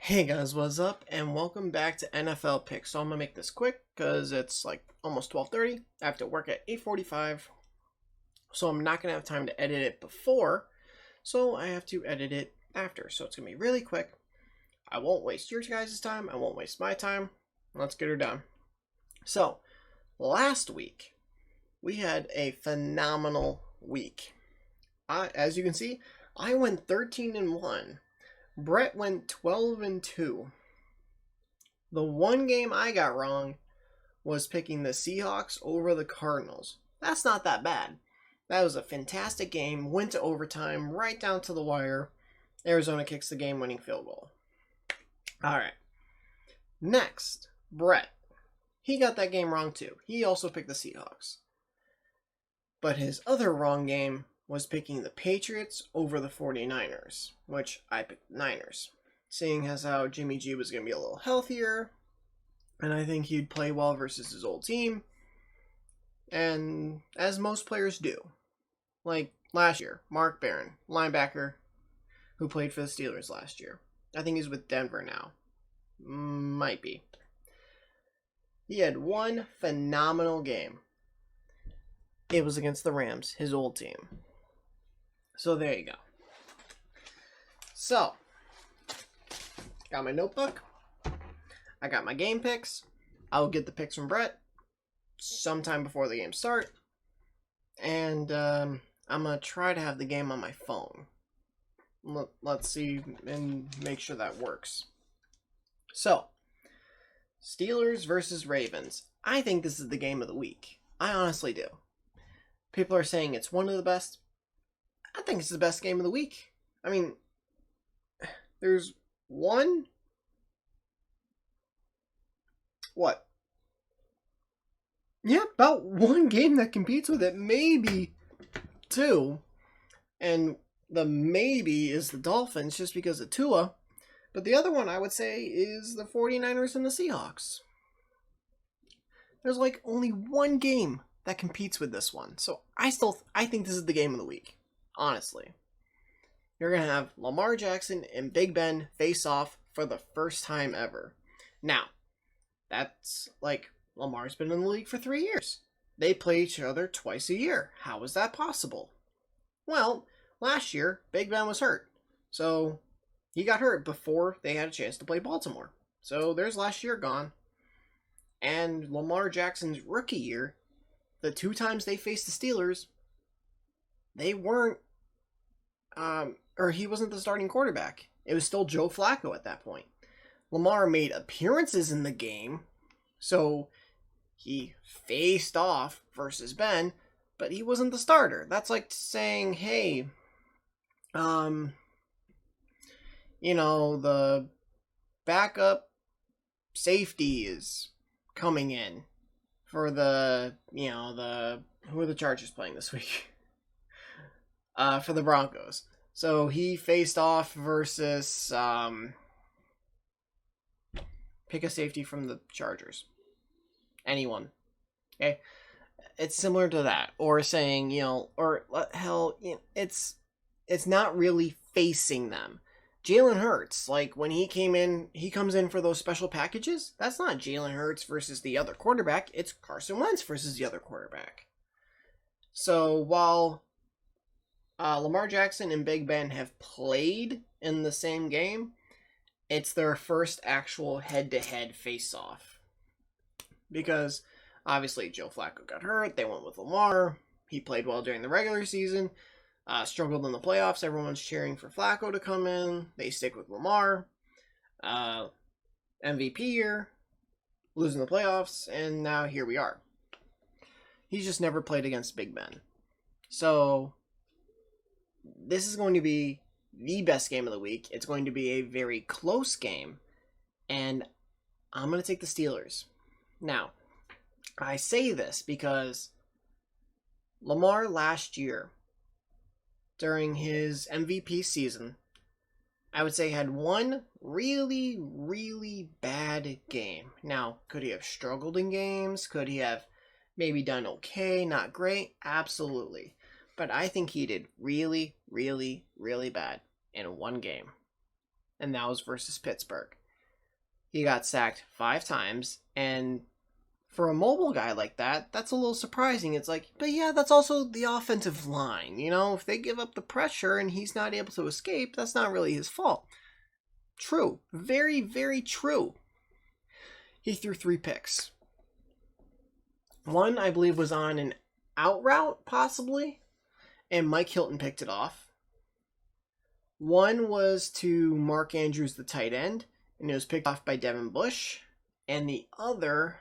Hey guys, what's up? And welcome back to NFL Picks. So I'm gonna make this quick because it's like almost 12:30. I have to work at 8:45, so I'm not gonna have time to edit it before. So I have to edit it after. So it's gonna be really quick. I won't waste your guys' time. I won't waste my time. Let's get her done. So last week we had a phenomenal week. As you can see, I went 13-1. Brett went 12-2. The one game I got wrong was picking the Seahawks over the Cardinals. That's not that bad. That was a fantastic game. Went to overtime, right down to the wire. Arizona kicks the game-winning field goal. All right. Next, Brett. He got that game wrong too. He also picked the Seahawks. But his other wrong game was picking the Patriots over the 49ers, which I picked the Niners. Seeing as how Jimmy G was going to be a little healthier, and I think he'd play well versus his old team, and as most players do. Like last year, Mark Barron, linebacker, who played for the Steelers last year. I think he's with Denver now. Might be. He had one phenomenal game. It was against the Rams, his old team. So there you go. So, got my notebook. I got my game picks. I will get the picks from Brett sometime before the game start. And I'm going to try to have the game on my phone. Let's see and make sure that works. So, Steelers versus Ravens. I think this is the game of the week. I honestly do. People are saying it's one of the best. I think it's the best game of the week. I mean, there's one... What? Yeah, about one game that competes with it. Maybe two. And the maybe is the Dolphins just because of Tua. But the other one I would say is the 49ers and the Seahawks. There's like only one game that competes with this one. So I think this is the game of the week. Honestly. You're going to have Lamar Jackson and Big Ben face off for the first time ever. Now, that's like Lamar's been in the league for 3 years. They play each other twice a year. How is that possible? Well, last year, Big Ben was hurt. So he got hurt before they had a chance to play Baltimore. So there's last year gone. And Lamar Jackson's rookie year, the two times they faced the Steelers, they weren't, or he wasn't the starting quarterback. It was still Joe Flacco at that point. Lamar made appearances in the game, so he faced off versus Ben, but he wasn't the starter. That's like saying, hey, the backup safety is coming in for who are the Chargers playing this week? For the Broncos. So he faced off versus pick a safety from the Chargers. Anyone. Okay? It's similar to that. Or saying, it's not really facing them. Jalen Hurts, like when he comes in for those special packages, that's not Jalen Hurts versus the other quarterback, it's Carson Wentz versus the other quarterback. So while Lamar Jackson and Big Ben have played in the same game, it's their first actual head-to-head face-off. Because obviously Joe Flacco got hurt, they went with Lamar, he played well during the regular season, struggled in the playoffs. Everyone's cheering for Flacco to come in. They stick with Lamar. MVP year, losing the playoffs, and now here we are. He's just never played against Big Ben. So this is going to be the best game of the week. It's going to be a very close game, and I'm going to take the Steelers. Now, I say this because Lamar last year, during his MVP season, I would say had one really, really bad game. Now, could he have struggled in games? Could he have maybe done okay, not great? Absolutely. But I think he did really, really, really bad in one game. and that was versus Pittsburgh. He got sacked 5 times, and for a mobile guy like that, that's a little surprising. It's like, but yeah, that's also the offensive line. You know, if they give up the pressure and he's not able to escape, that's not really his fault. True. Very, very true. He threw 3 picks. One, I believe, was on an out route, possibly, and Mike Hilton picked it off. One was to Mark Andrews, the tight end, and it was picked off by Devin Bush. And the other...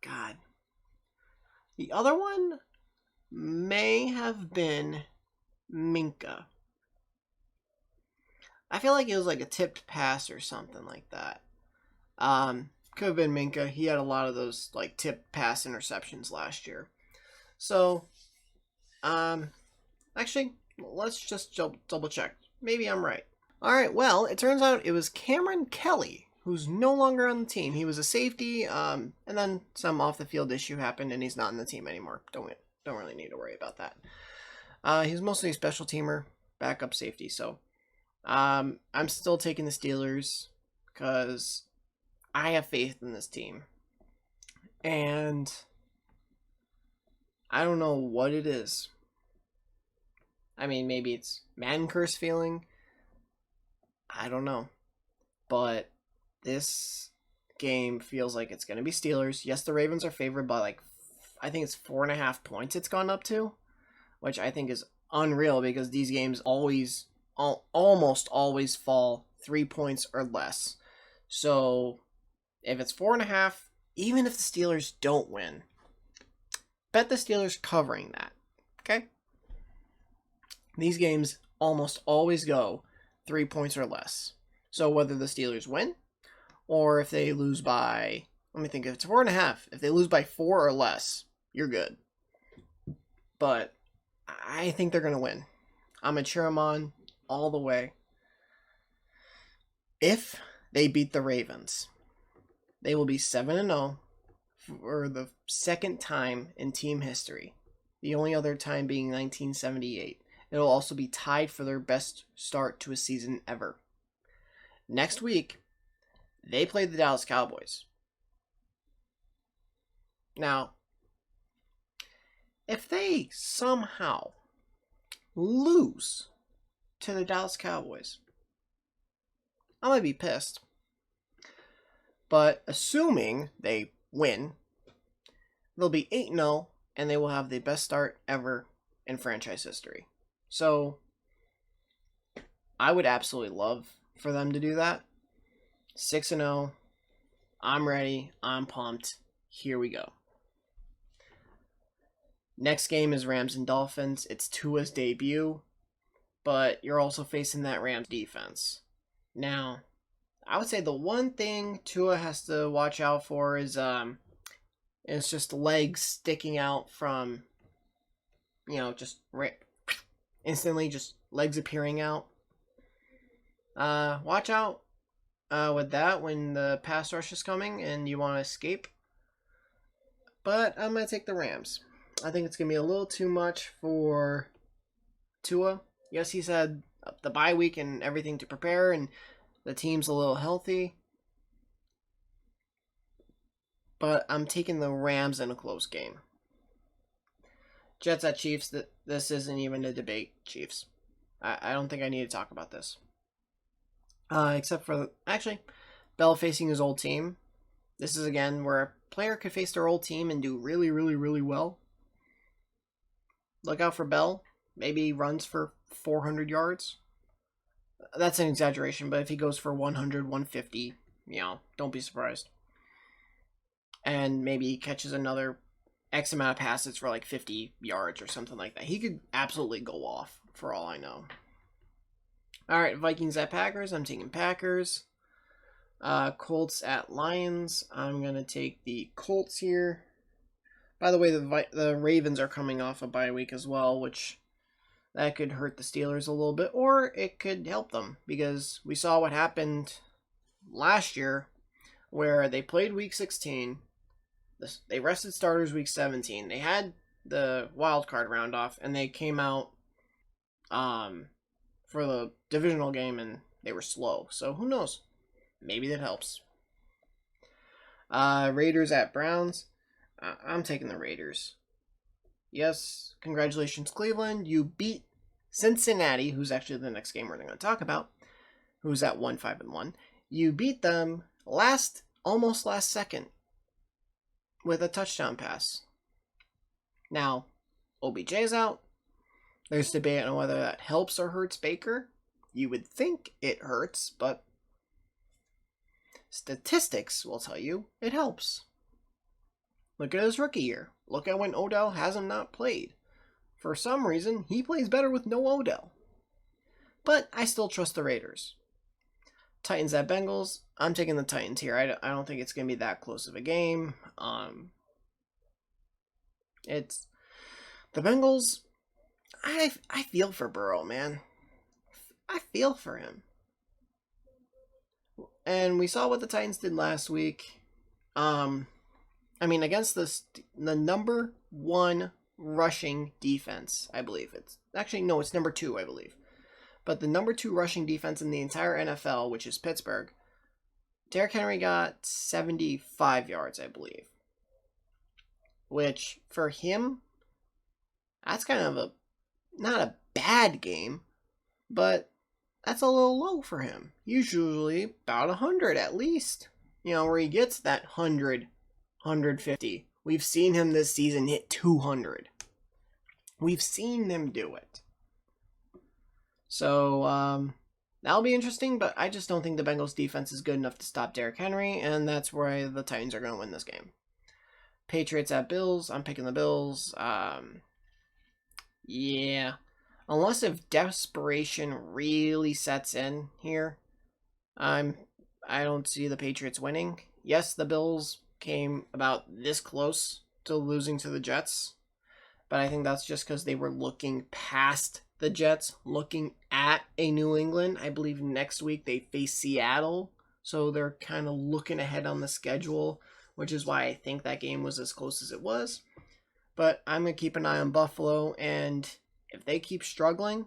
God. The other one may have been Minka. I feel like it was like a tipped pass or something like that. Could have been Minka. He had a lot of those like tipped pass interceptions last year. So, actually, let's just double check. Maybe I'm right. All right. Well, it turns out it was Cameron Kelly, who's no longer on the team. He was a safety, and then some off the field issue happened, and he's not in the team anymore. Don't really need to worry about that. He's mostly a special teamer, backup safety. So, I'm still taking the Steelers because I have faith in this team, and I don't know what it is. I mean, maybe it's man curse feeling. I don't know, but this game feels like it's going to be Steelers. Yes, the Ravens are favored by like, I think it's 4.5 points it's gone up to, which I think is unreal because these games almost always fall 3 points or less. So if it's 4.5, even if the Steelers don't win, bet the Steelers covering that. Okay? These games almost always go 3 points or less. So whether the Steelers win, or if they lose by, let me think, if it's 4.5, if they lose by 4 or less, you're good. But I think they're going to win. I'm going to cheer them on all the way. If they beat the Ravens, they will be 7-0 for the second time in team history. The only other time being 1978. It'll also be tied for their best start to a season ever. Next week, they play the Dallas Cowboys. Now, if they somehow lose to the Dallas Cowboys, I might be pissed. But assuming they win, they'll be 8-0, and they will have the best start ever in franchise history. So, I would absolutely love for them to do that. 6-0. I'm ready. I'm pumped. Here we go. Next game is Rams and Dolphins. It's Tua's debut, but you're also facing that Rams defense. Now, I would say the one thing Tua has to watch out for is it's just legs sticking out from, just instantly, just legs appearing out. Watch out with that when the pass rush is coming and you want to escape. But I'm going to take the Rams. I think it's going to be a little too much for Tua. Yes, he's had the bye week and everything to prepare, and the team's a little healthy. But I'm taking the Rams in a close game. Jets at Chiefs, this isn't even a debate, Chiefs. I don't think I need to talk about this. Except for, actually, Bell facing his old team. This is, again, where a player could face their old team and do really, really, really well. Look out for Bell. Maybe he runs for 400 yards. That's an exaggeration, but if he goes for 100, 150, don't be surprised. And maybe he catches another X amount of passes for like 50 yards or something like that. He could absolutely go off, for all I know. All right, Vikings at Packers. I'm taking Packers. Colts at Lions. I'm going to take the Colts here. By the way, the Ravens are coming off a bye week as well, which that could hurt the Steelers a little bit, or it could help them, because we saw what happened last year where they played week 16. They rested starters week 17. They had the wild card round off, and they came out for the divisional game, and they were slow. So who knows? Maybe that helps. Raiders at Browns. I'm taking the Raiders. Yes, congratulations, Cleveland. You beat Cincinnati, who's actually the next game we're going to talk about, who's at 1-5-1. You beat them almost last second with a touchdown pass. Now, OBJ's out. There's debate on whether that helps or hurts Baker. You would think it hurts, but statistics will tell you it helps. Look at his rookie year. Look at when Odell hasn't not played. For some reason, he plays better with no Odell. But I still trust the Raiders. Titans at Bengals. I'm taking the Titans here. I don't think it's going to be that close of a game. It's the Bengals. I feel for Burrow, man. I feel for him. And we saw what the Titans did last week. Against the number 1 rushing defense, I believe. It's number 2, I believe. But the number 2 rushing defense in the entire NFL, which is Pittsburgh, Derrick Henry got 75 yards, I believe. Which, for him, that's kind of not a bad game, but that's a little low for him. Usually about 100 at least. Where he gets that 100, 150. We've seen him this season hit 200. We've seen them do it. So, that'll be interesting, but I just don't think the Bengals defense is good enough to stop Derrick Henry, and that's where the Titans are going to win this game. Patriots at Bills. I'm picking the Bills. Yeah. Unless if desperation really sets in here, I don't see the Patriots winning. Yes, the Bills came about this close to losing to the Jets, but I think that's just because they were looking past the Jets, looking at a New England. I believe next week they face Seattle, so they're kind of looking ahead on the schedule, which is why I think that game was as close as it was. But I'm going to keep an eye on Buffalo, and if they keep struggling,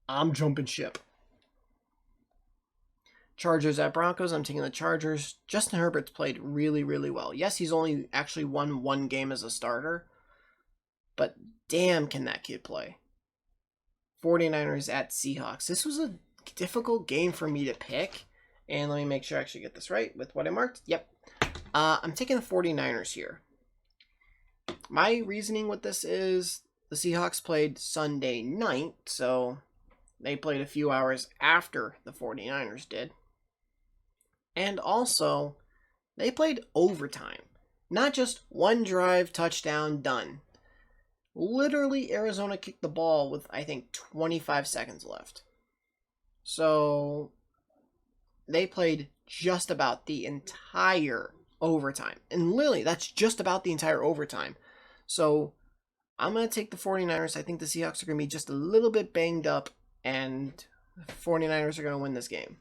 I'm jumping ship. Chargers at Broncos. I'm taking the Chargers. Justin Herbert's played really, really well. Yes, he's only actually won 1 game as a starter, but damn can that kid play. 49ers at Seahawks. This was a difficult game for me to pick, and let me make sure I actually get this right with what I marked. Yep. I'm taking the 49ers here. My reasoning with this is the Seahawks played Sunday night, so they played a few hours after the 49ers did. And also, they played overtime. Not just one drive, touchdown, done. Literally, Arizona kicked the ball with, I think, 25 seconds left. So, they played just about the entire overtime. And literally, that's just about the entire overtime. So, I'm going to take the 49ers. I think the Seahawks are going to be just a little bit banged up, and the 49ers are going to win this game.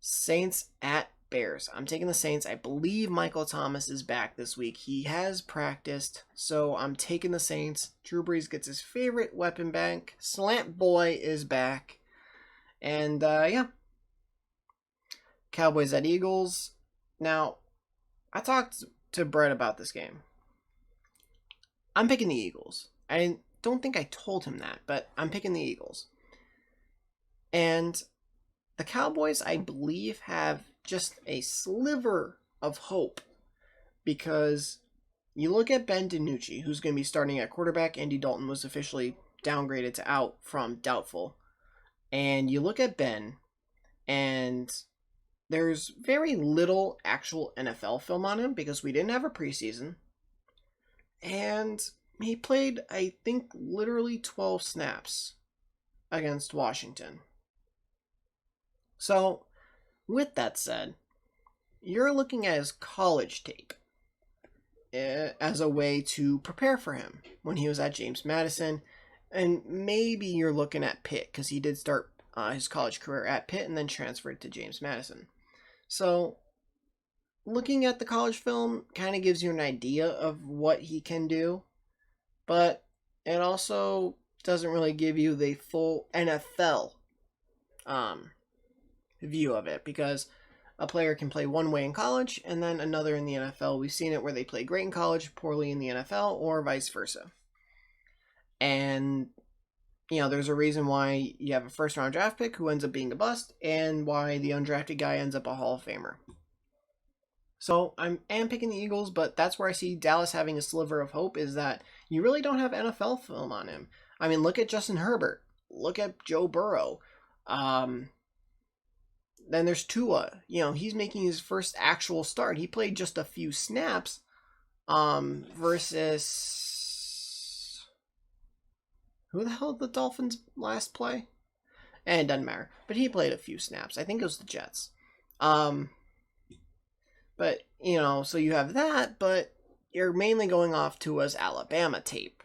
Saints at Bears. I'm taking the Saints. I believe Michael Thomas is back this week. He has practiced, so I'm taking the Saints. Drew Brees gets his favorite weapon back. Slant Boy is back. And, yeah. Cowboys at Eagles. Now, I talked to Brett about this game. I'm picking the Eagles. I don't think I told him that, but I'm picking the Eagles. And the Cowboys, I believe, have just a sliver of hope, because you look at Ben DiNucci, who's going to be starting at quarterback. Andy Dalton was officially downgraded to out from doubtful. And you look at Ben, and there's very little actual NFL film on him because we didn't have a preseason. And he played, I think, literally 12 snaps against Washington. So, with that said, you're looking at his college tape as a way to prepare for him when he was at James Madison. And maybe you're looking at Pitt, because he did start his college career at Pitt and then transferred to James Madison. So, looking at the college film kind of gives you an idea of what he can do, but it also doesn't really give you the full NFL view of it, because a player can play one way in college and then another in the NFL. We've seen it where they play great in college, poorly in the NFL, or vice versa. And, you know, there's a reason why you have a first-round draft pick who ends up being a bust, and why the undrafted guy ends up a Hall of Famer. So I am picking the Eagles, but that's where I see Dallas having a sliver of hope, is that you really don't have NFL film on him. I mean, look at Justin Herbert. Look at Joe Burrow. Then there's Tua. You know, he's making his first actual start. He played just a few snaps versus... Who the hell did the Dolphins last play? And it doesn't matter. But he played a few snaps. I think it was the Jets. But, you know, so you have that, but you're mainly going off Tua's Alabama tape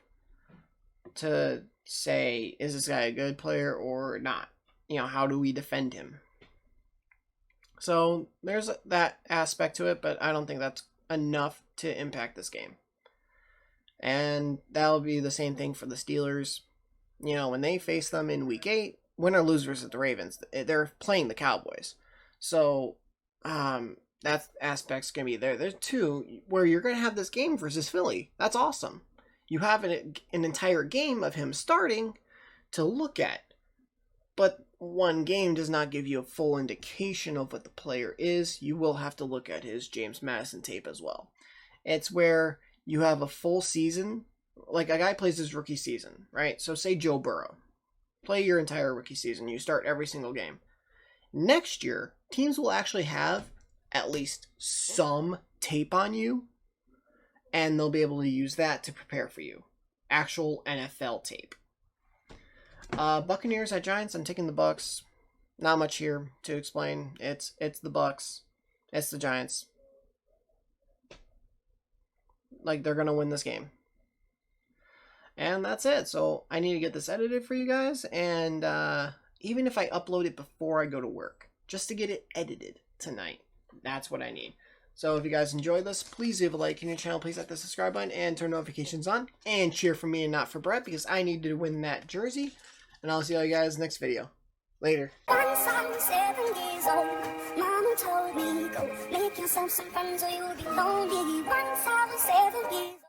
to say, is this guy a good player or not? You know, how do we defend him? So there's that aspect to it, but I don't think that's enough to impact this game. And that'll be the same thing for the Steelers. You know, when they face them in Week 8, win or lose versus the Ravens, they're playing the Cowboys. So that aspect's going to be there. There's two where you're going to have this game versus Philly. That's awesome. You have an entire game of him starting to look at. But one game does not give you a full indication of what the player is. You will have to look at his James Madison tape as well. It's where you have a full season. Like a guy plays his rookie season, right? So say Joe Burrow. Play your entire rookie season. You start every single game. Next year, teams will actually have at least some tape on you, and they'll be able to use that to prepare for you. Actual NFL tape. Buccaneers at Giants. I'm taking the Bucs. Not much here to explain. It's the Bucs. It's the Giants. Like, they're gonna win this game. And that's it. So I need to get this edited for you guys, and even if I upload it before I go to work, just to get it edited tonight, that's what I need. So if you guys enjoyed this, please leave a like on your channel, please hit the subscribe button, and turn notifications on, and cheer for me and not for Brett, because I need to win that jersey. And I'll see all you guys next video. Later. Once I was 7 years old, Mama told me, go make yourself some friends or you'll be lonely. Once I was 7 years